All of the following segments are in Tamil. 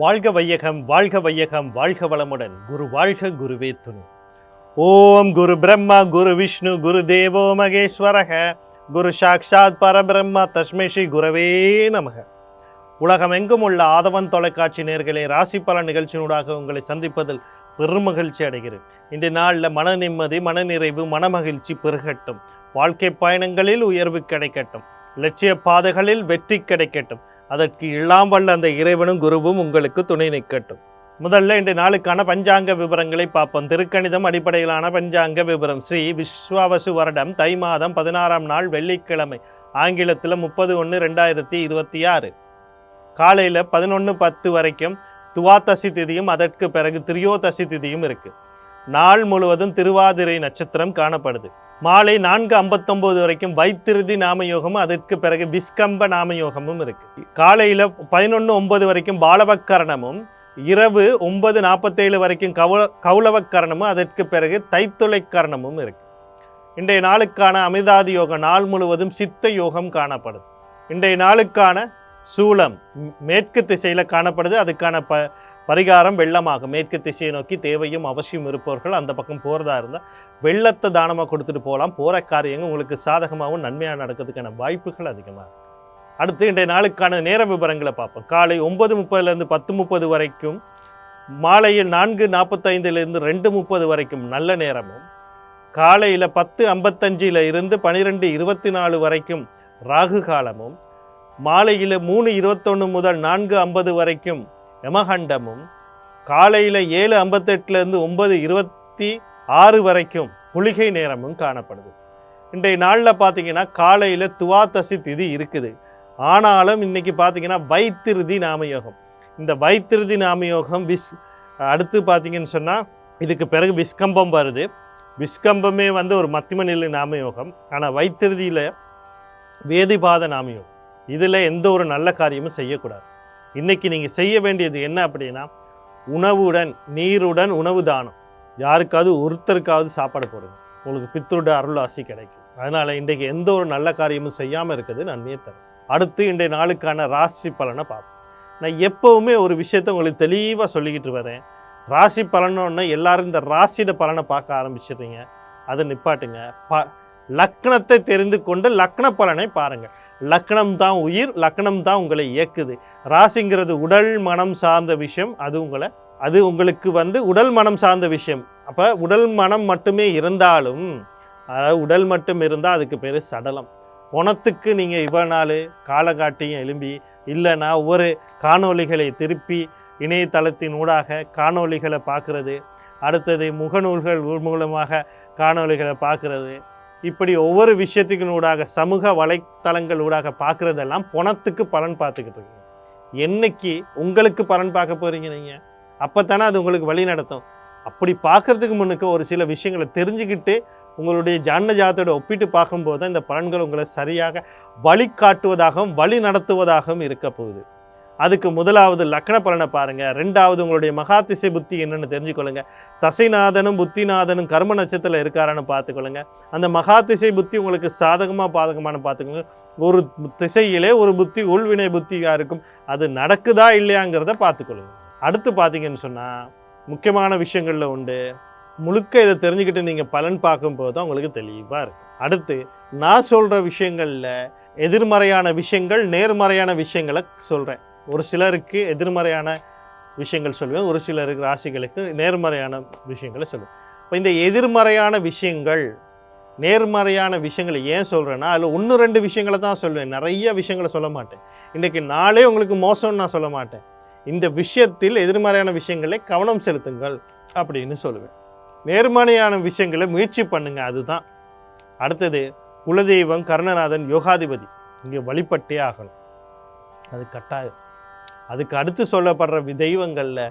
வாழ்க வையகம், வாழ்க வையகம், வாழ்க வளமுடன். குரு வாழ்க, குருவே துணை. ஓம் குரு பிரம்மா, குரு விஷ்ணு, குரு தேவோ மகேஸ்வரக, குரு சாக்ஷாத் பரபிரம்மா, தஸ்மை ஸ்ரீ குரவே நமக. உலகமெங்கும் உள்ள ஆதவன் தொலைக்காட்சி நேயர்களே, ராசி பலன் நிகழ்ச்சியினூடாக உங்களை சந்திப்பதில் பெருமகிழ்ச்சி அடைகிறேன். இன்றைய நாளில் மன நிம்மதி, மனநிறைவு, மனமகிழ்ச்சி பெருகட்டும். வாழ்க்கை பயணங்களில் உயர்வு கிடைக்கட்டும். லட்சிய பாதைகளில் வெற்றி கிடைக்கட்டும். அதற்கு எல்லாம் வல்ல அந்த இறைவனும் குருவும் உங்களுக்கு துணை நிற்கட்டும். முதல்ல இன்றைய நாளுக்கான பஞ்சாங்க விவரங்களை பார்ப்போம். திருக்கணிதம் அடிப்படையிலான பஞ்சாங்க விவரம். ஸ்ரீ விஸ்வாவசு வருடம் தை மாதம் 16ஆம் நாள் வெள்ளிக்கிழமை, ஆங்கிலத்தில் 30/1/2026 காலையில் 11:10 வரைக்கும் துவாதசி திதியும் அதற்கு பிறகு திரியோதசி திதியும் இருக்கு. நாள் முழுவதும் திருவாதிரை நட்சத்திரம் காணப்படுது. மாலை 4:59 வரைக்கும் வைத்திருதி நாமயோகமும் அதற்கு பிறகு விஸ்கம்ப நாமயோகமும் இருக்கு. காலையில் 11:09 வரைக்கும் பாலவக்கரணமும், இரவு 9:47 வரைக்கும் கௌலவக்கரணமும், அதற்கு பிறகு தைத்துளை கரணமும் இருக்கு. இன்றைய நாளுக்கான அமிர்தாதி யோகம், நாள் முழுவதும் சித்த யோகம் காணப்படுது. இன்றைய நாளுக்கான சூலம் மேற்கு திசையில் காணப்படுது. அதுக்கான பரிகாரம் வெள்ளமாகும். மேற்கு திசையை நோக்கி தேவையும் அவசியம் இருப்பவர்கள் அந்த பக்கம் போகிறதா இருந்தால் வெள்ளத்தை தானமாக கொடுத்துட்டு போகலாம். போகிற காரியங்கள் உங்களுக்கு சாதகமாகவும் நன்மையாக நடக்கிறதுக்கான வாய்ப்புகள் அதிகமாக. அடுத்து இன்றைய நாளுக்கான நேர விவரங்களை பார்ப்போம். காலை 9:30 10:30 வரைக்கும், மாலையில் 4:45 2:30 வரைக்கும் நல்ல நேரமும், காலையில் 10:55 12:24 வரைக்கும் ராகு காலமும், மாலையில் 3:21 முதல் 4:50 வரைக்கும் யமகண்டமும், காலையில் 7:58 9:26 வரைக்கும் குளிகை நேரமும் காணப்படுது. இன்றைய நாளில் பார்த்தீங்கன்னா காலையில் துவாதசி திதி இருக்குது. ஆனாலும் இன்னைக்கு பார்த்தீங்கன்னா வைத்திருதி நாமயோகம். இந்த வைத்திருதி நாமயோகம் அடுத்து பார்த்தீங்கன்னு சொன்னால் இதுக்கு பிறகு விஸ்கம்பம் வருது. விஸ்கம்பமே ஒரு மத்தியம நிலை நாமயோகம். ஆனால் வைத்திருதியில் வேதிபாத நாமயோகம். இதில் எந்த ஒரு நல்ல காரியமும் செய்யக்கூடாது. இன்றைக்கி நீங்கள் செய்ய வேண்டியது என்ன அப்படின்னா, உணவுடன் நீருடன் உணவு தானம். யாருக்காவது ஒருத்தருக்காவது சாப்பாடு போடுங்க. உங்களுக்கு பித்ருட அருள் ஆசி கிடைக்கும். அதனால் இன்றைக்கு எந்த ஒரு நல்ல காரியமும் செய்யாமல் இருக்குது நன்மையை தரும். அடுத்து இன்றைய நாளுக்கான ராசி பலனை பார்ப்போம். நான் எப்போவுமே ஒரு விஷயத்தை உங்களுக்கு தெளிவாக சொல்லிக்கிட்டு வரேன். ராசி பலனோன்னா எல்லாரும் இந்த ராசியோட பலனை பார்க்க ஆரம்பிச்சிடுறீங்க. அதை நிப்பாட்டுங்க. லக்னத்தை தெரிந்து கொண்டு லக்ன பலனை பாருங்கள். லக்னம் தான் உயிர், லக்னம் தான் உங்களை இயக்குது. ராசிங்கிறது உடல் மனம் சார்ந்த விஷயம். அது உங்களுக்கு உடல் மனம் சார்ந்த விஷயம். அப்போ உடல் மனம் மட்டுமே இருந்தாலும், அதாவது உடல் மட்டும் இருந்தால் அதுக்கு பேர் சடலம். பணத்துக்கு நீங்கள் இவ்வளோ நாள் காலகாட்டியும் எழும்பி இல்லைன்னா ஒவ்வொரு காணொளிகளை திருப்பி இணையதளத்தின் ஊடாக காணொளிகளை பார்க்குறது, அடுத்தது முகநூல்கள் மூலமாக காணொளிகளை பார்க்குறது, இப்படி ஒவ்வொரு விஷயத்துக்கு ஊடாக சமூக வலைத்தளங்கள் ஊடாக பார்க்குறதெல்லாம் பணத்துக்கு பலன் பார்த்துக்கிட்டு இருக்கீங்க. என்னைக்கு உங்களுக்கு பலன் பார்க்க போகிறீங்க நீங்கள்? அப்போ தானே அது உங்களுக்கு வழி நடத்தும். அப்படி பார்க்குறதுக்கு முன்னுக்கு ஒரு சில விஷயங்களை தெரிஞ்சுக்கிட்டு உங்களுடைய ஜான ஜாதத்தோட ஒப்பிட்டு பார்க்கும்போது தான் இந்த பலன்கள் உங்களை சரியாக வழிகாட்டுவதாகவும் வழி நடத்துவதாகவும் இருக்க போகுது. அதுக்கு முதலாவது லக்ன பலனை பாருங்கள். ரெண்டாவது உங்களுடைய மகாதிசை புத்தி என்னென்னு தெரிஞ்சுக்கொள்ளுங்க. தசைநாதனும் புத்திநாதனும் கர்ம நட்சத்திரத்தில் இருக்காரான்னு பார்த்துக்கொள்ளுங்க. அந்த மகாதிசை புத்தி உங்களுக்கு சாதகமாக பாதகமான பார்த்துக்கோங்க. ஒரு திசையிலே ஒரு புத்தி உள்வினை புத்தியாக இருக்கும். அது நடக்குதா இல்லையாங்கிறத பார்த்துக்கொள்ளுங்க. அடுத்து பார்த்தீங்கன்னு சொன்னால் முக்கியமான விஷயங்களில் உண்டு. முழுக்க இதை தெரிஞ்சுக்கிட்டு நீங்கள் பலன் பார்க்கும்போது தான் உங்களுக்கு தெளிவாக இருக்கும். அடுத்து நான் சொல்கிற விஷயங்களில் எதிர்மறையான விஷயங்கள், நேர்மறையான விஷயங்களை சொல்கிறேன். ஒரு சிலருக்கு எதிர்மறையான விஷயங்கள் சொல்லுவேன், ஒரு சிலருக்கு ராசிகளுக்கு நேர்மறையான விஷயங்களை சொல்லுவேன். இப்போ இந்த எதிர்மறையான விஷயங்கள் நேர்மறையான விஷயங்களை ஏன் சொல்கிறேன்னா, அதில் 1-2 விஷயங்களை தான் சொல்லுவேன். நிறைய விஷயங்களை சொல்ல மாட்டேன். இன்றைக்கி நாளே உங்களுக்கு மோசம்னு நான் சொல்ல மாட்டேன். இந்த விஷயத்தில் எதிர்மறையான விஷயங்களை கவனம் செலுத்துங்கள் அப்படின்னு சொல்லுவேன். நேர்மறையான விஷயங்களை முயற்சி பண்ணுங்க, அதுதான். அடுத்தது குலதெய்வம் கருணநாதன் யோகாதிபதி இங்கே வழிபட்டே ஆகணும். அது கட்டாயம். அதுக்கு அடுத்து சொல்லப்படுற தெய்வங்களில்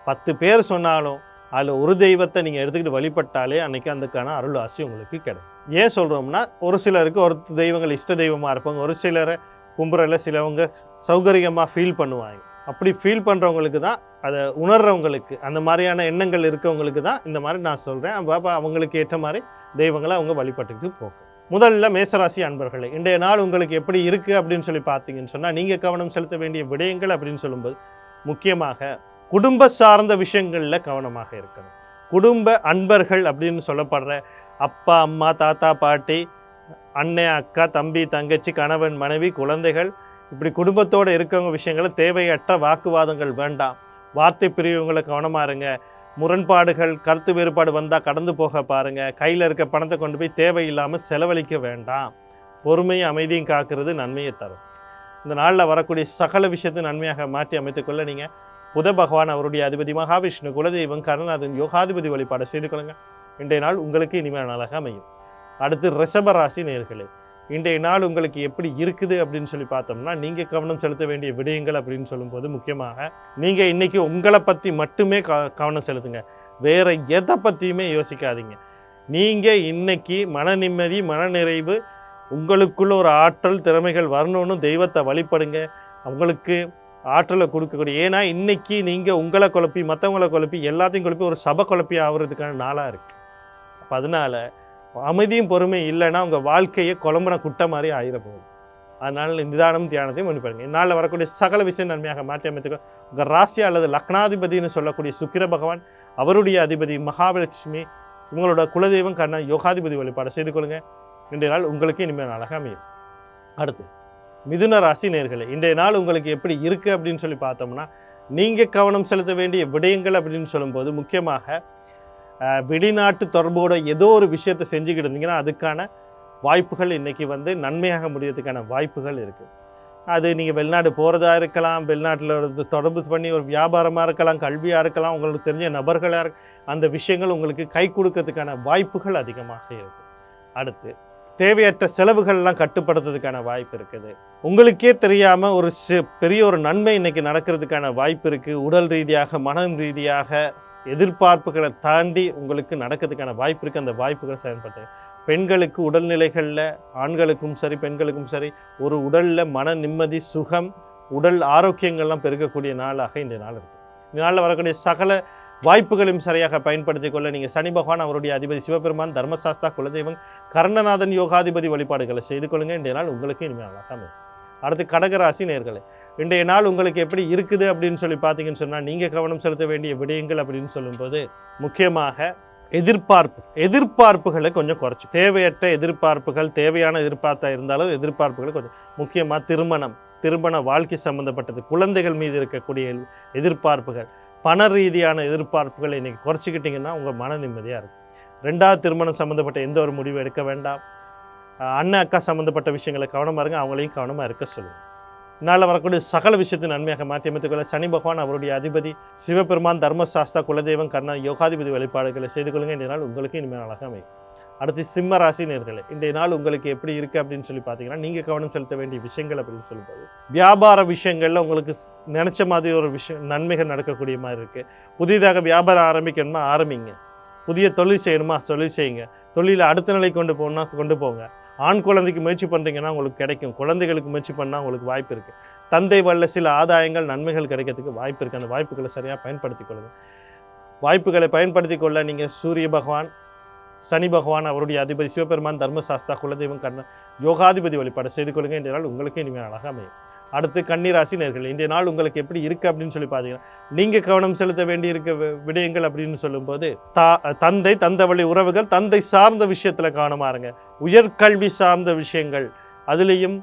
10 பேர் சொன்னாலும் அதில் ஒரு தெய்வத்தை நீங்கள் எடுத்துக்கிட்டு வழிபட்டாலே அன்றைக்கி அதுக்கான அருள் ஆசி உங்களுக்கு கிடைக்கும். ஏன் சொல்கிறோம்னா, ஒரு சிலருக்கு ஒரு தெய்வங்கள் இஷ்ட தெய்வமாக இருப்பாங்க. ஒரு சிலரை கும்புறல சிலவங்க சௌகரியமாக ஃபீல் பண்ணுவாங்க. அப்படி ஃபீல் பண்ணுறவங்களுக்கு தான், அதை உணர்றவங்களுக்கு, அந்த மாதிரியான எண்ணங்கள் இருக்கவங்களுக்கு தான் இந்த மாதிரி நான் சொல்கிறேன். அப்போ அவங்களுக்கு ஏற்ற மாதிரி தெய்வங்களை அவங்க வழிபட்டுக்கிட்டு போகும். முதல்ல மேசராசி அன்பர்களே, இன்றைய நாள் உங்களுக்கு எப்படி இருக்குது அப்படின்னு சொல்லி பார்த்தீங்கன்னு சொன்னால், நீங்கள் கவனம் செலுத்த வேண்டிய விடயங்கள் அப்படின்னு சொல்லும்போது, முக்கியமாக குடும்ப சார்ந்த விஷயங்களில் கவனமாக இருக்கணும். குடும்ப அன்பர்கள் அப்படின்னு சொல்லப்படுற அப்பா, அம்மா, தாத்தா, பாட்டி, அண்ணன், அக்கா, தம்பி, தங்கச்சி, கணவன், மனைவி, குழந்தைகள், இப்படி குடும்பத்தோடு இருக்கவங்க விஷயங்களை தேவையற்ற வாக்குவாதங்கள் வேண்டாம். வார்த்தை பிரிவுகளை கவனமாக இருங்க. முரண்பாடுகள், கருத்து வேறுபாடு வந்தால் கடந்து போக பாருங்கள். கையில் இருக்க பணத்தை கொண்டு போய் தேவையில்லாமல் செலவழிக்க வேண்டாம். பொறுமையும் அமைதியும் காக்கிறது நன்மையை தரும். இந்த நாளில் வரக்கூடிய சகல விஷயத்தை நன்மையாக மாற்றி அமைத்துக்கொள்ள நீங்கள் புத பகவான் அவருடைய அதிபதி மகாவிஷ்ணு, குலதெய்வம் கருணாநாதன், யோகாதிபதி வழிபாடு செய்து கொள்ளுங்கள். இன்றைய நாள் உங்களுக்கு இனிமையான நாளாக அமையும். அடுத்து ரிஷப ராசி நேயர்களே, இன்றைய நாள் உங்களுக்கு எப்படி இருக்குது அப்படின்னு சொல்லி பார்த்தோம்னா, நீங்கள் கவனம் செலுத்த வேண்டிய விடயங்கள் அப்படின்னு சொல்லும்போது முக்கியமாக நீங்கள் இன்றைக்கி உங்களை பற்றி மட்டுமே கவனம் செலுத்துங்க. வேறு எதை பற்றியுமே யோசிக்காதீங்க. நீங்கள் இன்றைக்கி மன நிம்மதி, மனநிறைவு, உங்களுக்குள்ள ஒரு ஆற்றல், திறமைகள் வரணும்னு தெய்வத்தை வழிபடுங்க. உங்களுக்கு ஆற்றலை கொடுக்கக்கூடிய, ஏன்னா இன்றைக்கி நீங்கள் உங்களை குழப்பி, மற்றவங்களை குழப்பி, எல்லாத்தையும் குழப்பி ஒரு சபை குழப்பி ஆகிறதுக்கான நாளாக இருக்குது. அப்போ அதனால் அமைதியும் பொறுமை இல்லைன்னா உங்கள் வாழ்க்கையை குழம்புன குட்டை மாதிரி ஆகிடப்போகுது. அதனால் நிதானம், தியானத்தையும் பண்ணிப்பாருங்க. இந்நாளில் வரக்கூடிய சகல விஷயம் நன்மையாக மாற்றி அமைத்துக்க. உங்கள் ராசி அல்லது லக்னாதிபதினு சொல்லக்கூடிய சுக்கிர பகவான், அவருடைய அதிபதி மகாலட்சுமி, இவங்களோட குலதெய்வம் கர்ண யோகாதிபதி வழிபாடு செய்து கொள்ளுங்கள். இன்றைய நாள் உங்களுக்கு இனிமேல் நாளாக அமையும். அடுத்து மிதுன ராசி நேயர்களே, இன்றைய நாள் உங்களுக்கு எப்படி இருக்குது அப்படின்னு சொல்லி பார்த்தோம்னா, நீங்கள் கவனம் செலுத்த வேண்டிய விடயங்கள் அப்படின்னு சொல்லும்போது முக்கியமாக வெளிநாட்டு தொடர்போட ஏதோ ஒரு விஷயத்தை செஞ்சுக்கிட்டு இருந்தீங்கன்னா அதுக்கான வாய்ப்புகள் இன்றைக்கி நன்மையாக முடியறதுக்கான வாய்ப்புகள் இருக்குது. அது நீங்கள் வெளிநாடு போகிறதா இருக்கலாம், வெளிநாட்டில் தொடர்பு பண்ணி ஒரு வியாபாரமாக இருக்கலாம், கல்வியாக இருக்கலாம், உங்களுக்கு தெரிஞ்ச நபர்களாக அந்த விஷயங்கள் உங்களுக்கு கை கொடுக்கறதுக்கான வாய்ப்புகள் அதிகமாக இருக்குது. அடுத்து தேவையற்ற செலவுகள்லாம் கட்டுப்படுத்துறதுக்கான வாய்ப்பு இருக்குது. உங்களுக்கே தெரியாமல் ஒரு பெரிய ஒரு நன்மை இன்றைக்கி நடக்கிறதுக்கான வாய்ப்பு இருக்குது. உடல் ரீதியாக, மனம் ரீதியாக எதிர்பார்ப்புகளை தாண்டி உங்களுக்கு நடக்கிறதுக்கான வாய்ப்பு இருக்குது. அந்த வாய்ப்புகளை செயல்படுத்துங்க. பெண்களுக்கு உடல்நிலைகளில், ஆண்களுக்கும் சரி பெண்களுக்கும் சரி, ஒரு உடலில் மன நிம்மதி, சுகம், உடல் ஆரோக்கியங்கள்லாம் பெருகக்கூடிய நாளாக இந்த நாள் இருக்குது. இந்த நாளில் வரக்கூடிய சகல வாய்ப்புகளையும் சரியாக பயன்படுத்திக் கொள்ள நீங்கள் சனி பகவான் அவருடைய அதிபதி சிவபெருமான், தர்மசாஸ்தா, குலதெய்வம் கருணாநாதன், யோகாதிபதி வழிபாடுகளை செய்து கொள்ளுங்கள். இன்றைய நாள் உங்களுக்கு இனிமையாக அமையும். அடுத்து கடகராசி நேயர்களே, இன்றைய நாள் உங்களுக்கு எப்படி இருக்குது அப்படின்னு சொல்லி பார்த்தீங்கன்னு சொன்னால், நீங்கள் கவனம் செலுத்த வேண்டிய விடயங்கள் அப்படின்னு சொல்லும்போது முக்கியமாக எதிர்பார்ப்புகளை கொஞ்சம் குறைச்சி, தேவையற்ற எதிர்பார்ப்புகள், தேவையான எதிர்பார்த்தா இருந்தாலும் எதிர்பார்ப்புகளை கொஞ்சம், முக்கியமாக திருமண வாழ்க்கை சம்மந்தப்பட்டது, குழந்தைகள் மீது இருக்கக்கூடிய எதிர்பார்ப்புகள், பண ரீதியான எதிர்பார்ப்புகளை இன்றைக்கி குறைச்சிக்கிட்டிங்கன்னா உங்கள் மன நிம்மதியாக இருக்கும். 2வது திருமணம் சம்மந்தப்பட்ட எந்த ஒரு முடிவு எடுக்க வேண்டாம். அண்ணன், அக்கா சம்மந்தப்பட்ட விஷயங்களை கவனமாக இருங்க, அவங்களையும் கவனமாக இருக்க சொல்லுங்கள். இதனால் வரக்கூடிய சகல விஷயத்தை நன்மையாக மாற்றி அமைத்துக்கொள்ள சனி பகவான் அவருடைய அதிபதி சிவபெருமான், தர்மசாஸ்தா, குலதெய்வம் கர்ண யோகாதிபதி வழிபாடுகளை செய்து கொள்ளுங்கள். இன்றைய நாள் உங்களுக்கு இனிமேல் அழகாக அமையும். அடுத்து சிம்ம ராசி நேயர்களே, இன்றைய நாள் உங்களுக்கு எப்படி இருக்குது அப்படின்னு சொல்லி பார்த்தீங்கன்னா, நீங்கள் கவனம் செலுத்த வேண்டிய விஷயங்கள் அப்படின்னு சொல்லும்போது வியாபார விஷயங்களில் உங்களுக்கு நினச்ச மாதிரி ஒரு விஷயம் நன்மைகள் நடக்கக்கூடிய மாதிரி இருக்குது. புதிதாக வியாபாரம் ஆரம்பிக்கணுமா ஆரம்பிங்க. புதிய தொழில் செய்யணுமா தொழில் செய்யுங்க. தொழிலை அடுத்த நிலை கொண்டு போகணும்னா கொண்டு போங்க. ஆண் குழந்தைக்கு முயற்சி பண்ணுறீங்கன்னா உங்களுக்கு கிடைக்கும். குழந்தைகளுக்கு முயற்சி பண்ணால் உங்களுக்கு வாய்ப்பு இருக்குது. தந்தை வல்ல சில ஆதாயங்கள், நன்மைகள் கிடைக்கிறதுக்கு வாய்ப்பு இருக்குது. அந்த வாய்ப்புகளை சரியாக பயன்படுத்தி கொள்ளுங்கள். வாய்ப்புகளை பயன்படுத்தி கொள்ள நீங்கள் சூரிய பகவான், சனி பகவான் அவருடைய அதிபதி சிவபெருமான், தர்மசாஸ்தா, குலதெய்வம் கர்ண யோகாதிபதி வழிபாடு செய்து கொள்ளுங்கள். இன்றைய நாள் உங்களுக்கு இனிமேல் அழகாக அமையும். அடுத்து கன்னிராசி நேயர்களே, இன்றைய நாள் உங்களுக்கு எப்படி இருக்குது அப்படின்னு சொல்லி பார்த்தீங்கன்னா, நீங்கள் கவனம் செலுத்த வேண்டி இருக்க விடயங்கள் அப்படின்னு சொல்லும்போது தந்தை வழி உறவுகள், தந்தை சார்ந்த விஷயத்தில் கவனமாக இருங்க. உயர்கல்வி சார்ந்த விஷயங்கள், அதுலேயும்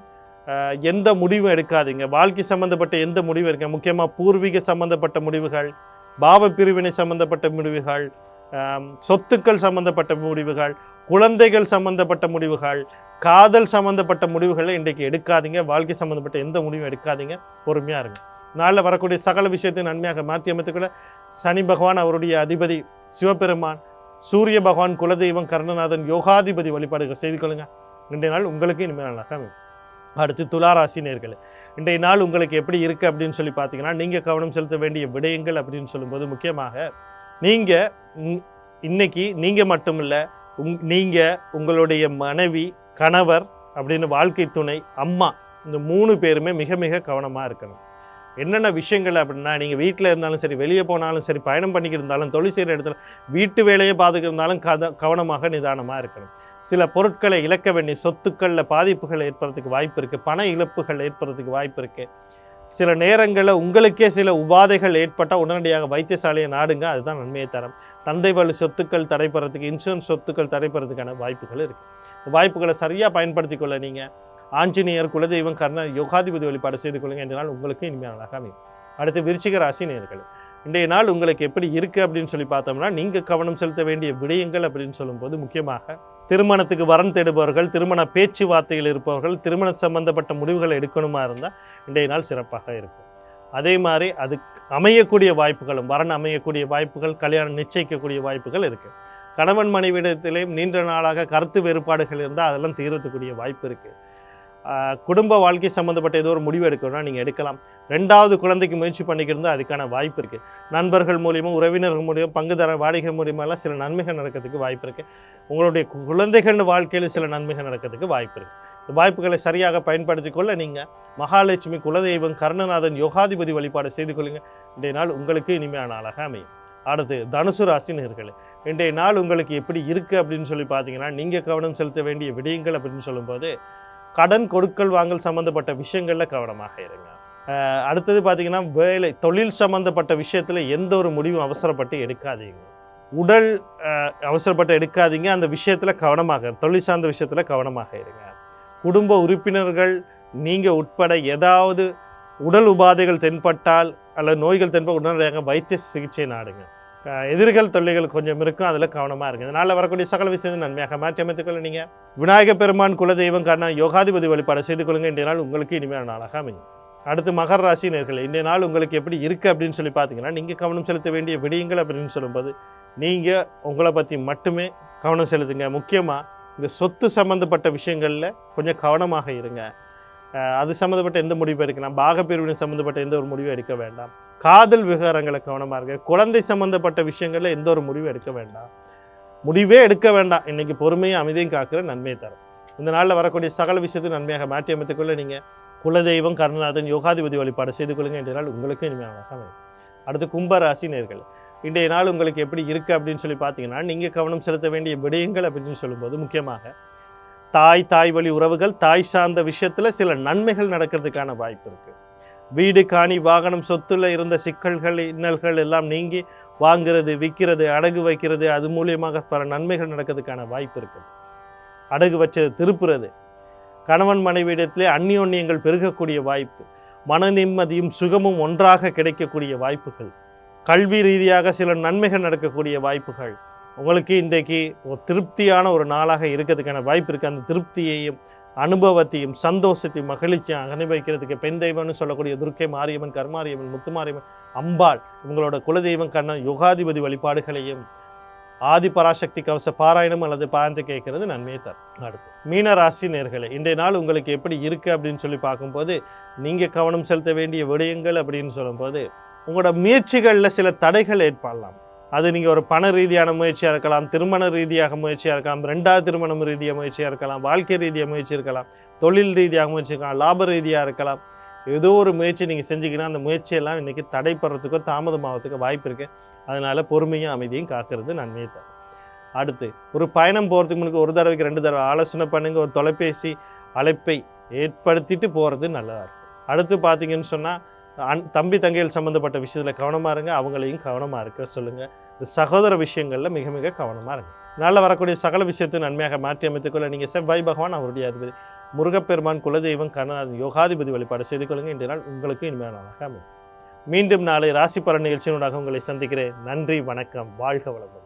எந்த முடிவும் எடுக்காதீங்க. வாழ்க்கை சம்மந்தப்பட்ட எந்த முடிவும் எடுக்க, முக்கியமாக பூர்வீக சம்மந்தப்பட்ட முடிவுகள், பாவ பிரிவினை சம்மந்தப்பட்ட முடிவுகள், சொத்துக்கள் சம்மந்தப்பட்ட முடிவுகள், குழந்தைகள் சம்மந்தப்பட்ட முடிவுகள், காதல் சம்மந்தப்பட்ட முடிவுகளை இன்றைக்கு எடுக்காதீங்க. வாழ்க்கை சம்மந்தப்பட்ட எந்த முடிவும் எடுக்காதீங்க. பொறுமையாக இருங்க. நாளில் வரக்கூடிய சகல விஷயத்தை நன்மையாக மாற்றி அமைத்துக்கொள்ள சனி பகவான் அவருடைய அதிபதி சிவபெருமான், சூரிய பகவான், குலதெய்வம் கருணாநாதன், யோகாதிபதி வழிபாடுகள் செய்து கொள்ளுங்கள். இன்றைய நாள் உங்களுக்கு இனிமேல் நல்லாக. அடுத்து துளாராசி நேயர்களே, இன்றைய நாள் உங்களுக்கு எப்படி இருக்குது அப்படின்னு சொல்லி பார்த்தீங்கன்னா, நீங்கள் கவனம் செலுத்த வேண்டிய விடயங்கள் அப்படின்னு சொல்லும்போது முக்கியமாக நீங்கள் இன்னைக்கு நீங்கள் மட்டும் இல்லை, நீங்கள் உங்களுடைய மனைவி, கணவர் அப்படின்னு வாழ்க்கை துணை, அம்மா, இந்த 3 பேருமே மிக மிக கவனமாக இருக்கணும். என்னென்ன விஷயங்கள் அப்படின்னா, நீங்கள் வீட்டில் இருந்தாலும் சரி, வெளியே போனாலும் சரி, பயணம் பண்ணிக்கிட்டு இருந்தாலும், தொழில் செய்கிற இடத்துல, வீட்டு வேலையை பார்த்துக்கிருந்தாலும் கவனமாக நிதானமாக இருக்கணும். சில பொருட்களை இழக்க வேண்டிய, சொத்துக்களில் பாதிப்புகள் ஏற்படுறதுக்கு வாய்ப்பு இருக்குது. பண இழப்புகள் ஏற்படுறதுக்கு வாய்ப்பு இருக்குது. சில நேரங்களில் உங்களுக்கே சில உபாதைகள் ஏற்பட்டால் உடனடியாக வைத்தியசாலையை நாடுங்க. அதுதான் நன்மையை தரும். தந்தை வழி சொத்துக்கள் தடைப்படுறதுக்கு, இன்சூரன்ஸ் சொத்துக்கள் தடைப்படுறதுக்கான வாய்ப்புகள் இருக்குது. வாய்ப்புகளை சரியாக பயன்படுத்தி கொள்ள நீங்கள் ஆஞ்சநேயர், குலதெய்வம், கர்ண யோகாதிபதி வழிபாடு செய்து கொள்ளுங்க. இன்றைய நாள் உங்களுக்கு இனிமையானதாக அமையும். அடுத்து விருச்சிக ராசி நேயர்களே, இன்றைய நாள் உங்களுக்கு எப்படி இருக்குது அப்படின்னு சொல்லி பார்த்தோம்னா, நீங்கள் கவனம் செலுத்த வேண்டிய விடயங்கள் அப்படின்னு சொல்லும்போது முக்கியமாக திருமணத்துக்கு வரன் தேடுபவர்கள், திருமண பேச்சுவார்த்தைகள் இருப்பவர்கள், திருமண சம்பந்தப்பட்ட முடிவுகளை எடுக்கணுமா இருந்தால் இன்றைய நாள் சிறப்பாக இருக்கும். அதே மாதிரி அதுக்கு அமையக்கூடிய வாய்ப்புகளும், வரன் அமையக்கூடிய வாய்ப்புகள், கல்யாணம் நிச்சயிக்கக்கூடிய வாய்ப்புகள் இருக்குது. கணவன் மனைவிடத்திலேயும் நீண்ட நாளாக கருத்து வேறுபாடுகள் இருந்தால் அதெல்லாம் தீர்த்துக்கூடிய வாய்ப்பு இருக்குது. குடும்ப வாழ்க்கை சம்மந்தப்பட்ட ஏதோ ஒரு முடிவு எடுக்கணும்னா நீங்கள் எடுக்கலாம். 2வது குழந்தைக்கு முயற்சி பண்ணிக்கிருந்தால் அதுக்கான வாய்ப்பு இருக்குது. நண்பர்கள் மூலியமாக, உறவினர்கள் மூலியம், பங்குதார வாடிகை மூலியமாலாம் சில நன்மைகள் நடக்கிறதுக்கு வாய்ப்பு இருக்குது. உங்களுடைய குழந்தைகள் வாழ்க்கையில் சில நன்மைகள் நடக்கிறதுக்கு வாய்ப்பு இருக்குது. இந்த வாய்ப்புகளை சரியாக பயன்படுத்தி கொள்ள நீங்கள் மகாலட்சுமி, குலதெய்வம், கருணநாதன், யோகாதிபதி வழிபாடு செய்து கொள்ளுங்கள். இன்றைய நாள் உங்களுக்கு இனிமையான நாளாக அமையும். அடுத்து தனுசு ராசி நேயர்களே, இன்றைய நாள் உங்களுக்கு எப்படி இருக்குது அப்படின்னு சொல்லி பார்த்தீங்கன்னா, நீங்கள் கவனம் செலுத்த வேண்டிய விடயங்கள் அப்படின்னு சொல்லும்போது கடன் கொடுக்கல் வாங்கல் சம்மந்தப்பட்ட விஷயங்களில் கவனமாக இருங்க. அடுத்தது பார்த்திங்கன்னா, வேலை தொழில் சம்மந்தப்பட்ட விஷயத்தில் எந்த ஒரு முடிவும் அவசரப்பட்டு எடுக்காதீங்க. உடல் அவசரப்பட்டு எடுக்காதீங்க. அந்த விஷயத்தில் கவனமாக, தொழில் சார்ந்த விஷயத்தில் கவனமாக இருங்க. குடும்ப உறுப்பினர்கள் நீங்கள் உட்பட ஏதாவது உடல் உபாதைகள் தென்பட்டால் அல்லது நோய்கள் தென்பட்டால் உடனடியாக வைத்திய சிகிச்சை நாடுங்க. எதிர்கள் தொல்லைகள் கொஞ்சம் இருக்கும், அதில் கவனமாக இருக்குது. இதனால் வரக்கூடிய சகல விஷயத்தை நன்மையாக மாற்றி அமைத்துக்கொள்ள நீங்கள் விநாயகப் பெருமான், குலதெய்வம், கர்ண யோகாதிபதி வழிபாடு செய்து கொள்ளுங்கள். இன்றைய நாள் உங்களுக்கு இனிமையான நாளாக அமையும். அடுத்து மகர ராசி நேயர்களே, இன்றைய நாள் உங்களுக்கு எப்படி இருக்குது அப்படின்னு சொல்லி பார்த்தீங்கன்னா, நீங்கள் கவனம் செலுத்த வேண்டிய விடயங்கள் அப்படின்னு சொல்லும்போது நீங்கள் உங்களை பற்றி மட்டுமே கவனம் செலுத்துங்க. முக்கியமாக இந்த சொத்து சம்மந்தப்பட்ட விஷயங்களில் கொஞ்சம் கவனமாக இருங்க. அது சம்மந்தப்பட்ட எந்த முடிவும் எடுக்கலாம். பாகப்பிரிவினை சம்மந்தப்பட்ட எந்த ஒரு முடிவும் எடுக்க வேண்டாம். காதல் விவகாரங்களை கவனமாக இருங்க. குழந்தை சம்மந்தப்பட்ட விஷயங்களில் எந்த ஒரு முடிவும் எடுக்க வேண்டாம். முடிவே எடுக்க வேண்டாம். இன்றைக்கி பொறுமையும் அமைதியும் காக்கிற நன்மையை தரும். இந்த நாளில் வரக்கூடிய சகல விஷயத்தை நன்மையாக மாற்றி அமைத்துக்கொள்ள நீங்கள் குலதெய்வம், கருணநாதன், யோகாதிபதி வழிபாடு செய்து கொள்ளுங்கள். இன்றைய நாள் உங்களுக்கு இனிமையாக அமையும். அடுத்து கும்பராசி நேயர்களே, இன்றைய நாள் உங்களுக்கு எப்படி இருக்குது அப்படின்னு சொல்லி பார்த்தீங்கன்னா, நீங்கள் கவனம் செலுத்த வேண்டிய விடயங்கள் அப்படின்னு சொல்லும்போது முக்கியமாக தாய் வழி உறவுகள், தாய் சார்ந்த விஷயத்தில் சில நன்மைகள் நடக்கிறதுக்கான வாய்ப்பு இருக்குது. வீடு, காணி, வாகனம், சொத்துல இருந்த சிக்கல்கள், இன்னல்கள் எல்லாம் நீங்கி வாங்கிறது, விற்கிறது, அடகு வைக்கிறது, அது மூலியமாக பல நன்மைகள் நடக்கிறதுக்கான வாய்ப்பு இருக்குது. அடகு வச்சது திருப்புறது, கணவன் மனைவியிடத்திலே அந்யோன்யங்கள் பெருகக்கூடிய வாய்ப்பு, மன நிம்மதியும் சுகமும் ஒன்றாக கிடைக்கக்கூடிய வாய்ப்புகள், கல்வி ரீதியாக சில நன்மைகள் நடக்கக்கூடிய வாய்ப்புகள், உங்களுக்கு இன்றைக்கு ஒரு திருப்தியான ஒரு நாளாக இருக்கிறதுக்கான வாய்ப்பு இருக்குது. அந்த திருப்தியையும் அனுபவத்தையும் சந்தோஷத்தையும் மகிழ்ச்சியாக அனுபவிக்கிறதுக்கு பெண் தெய்வம்னு சொல்லக்கூடிய துர்க்கை மாரியம்மன், கருமாரியம்மன், முத்துமாரியம்மன், அம்பாள், இவங்களோட குலதெய்வம், கர்ண யோகாதிபதி வழிபாடுகளையும் ஆதி பராசக்தி கவச பாராயணம் அல்லது பாய்ந்து கேட்கறது நன்மையை தரும். அடுத்து மீன ராசி நேயர்களே, இன்றைய நாள் உங்களுக்கு எப்படி இருக்குது அப்படின்னு சொல்லி பார்க்கும்போது நீங்கள் கவனம் செலுத்த வேண்டிய விடயங்கள் அப்படின்னு சொல்லும்போது உங்களோட முயற்சிகளில் சில தடைகள் ஏற்படலாம். அது நீங்கள் ஒரு பண ரீதியான முயற்சியாக இருக்கலாம், திருமண ரீதியாக முயற்சியாக இருக்கலாம், 2வது திருமணம் ரீதியாக முயற்சியாக இருக்கலாம், வாழ்க்கை ரீதியாக முயற்சி இருக்கலாம், தொழில் ரீதியாக முயற்சி இருக்கலாம், லாப ரீதியாக இருக்கலாம். ஏதோ ஒரு முயற்சி நீங்கள் செஞ்சிங்கன்னா அந்த முயற்சியெல்லாம் இன்றைக்கி தடைப்படுறதுக்கோ தாமதமாகிறதுக்கோ வாய்ப்பு இருக்குது. அதனால் பொறுமையும் அமைதியும் காக்கிறது நன்மையை தரும். அடுத்து ஒரு பயணம் போகிறதுக்கு முன்னாடி ஒரு தடவைக்கு 2 தடவை ஆலோசனை பண்ணுங்கள். ஒரு தொலைபேசி அழைப்பை ஏற்படுத்திட்டு போகிறது நல்லதாக இருக்கும். அடுத்து பார்த்தீங்கன்னு சொன்னால் தம்பி தங்கைகள் சம்மந்தப்பட்ட விஷயத்தில் கவனமாக இருங்க. அவங்களையும் கவனமாக இருக்க சொல்லுங்கள். இந்த சகோதர விஷயங்களில் மிக மிக கவனமாக இருங்க. நாளில் வரக்கூடிய சகல விஷயத்தை நன்மையாக மாற்றி அமைத்துக்கொள்ள நீங்கள் செவ்வாய் பகவான், அவருடைய அதிபதி முருகப்பெருமான், குலதெய்வம், கருணாநாதன், யோகாதிபதி வழிபாடு செய்து கொள்ளுங்கள். இன்றைய நாள் உங்களுக்கு இனிமையான நாளாக அமையும். மீண்டும் நாளை ராசி பலன் நிகழ்ச்சியினூடாக உங்களை சந்திக்கிறேன். நன்றி, வணக்கம், வாழ்க வளமுடன்.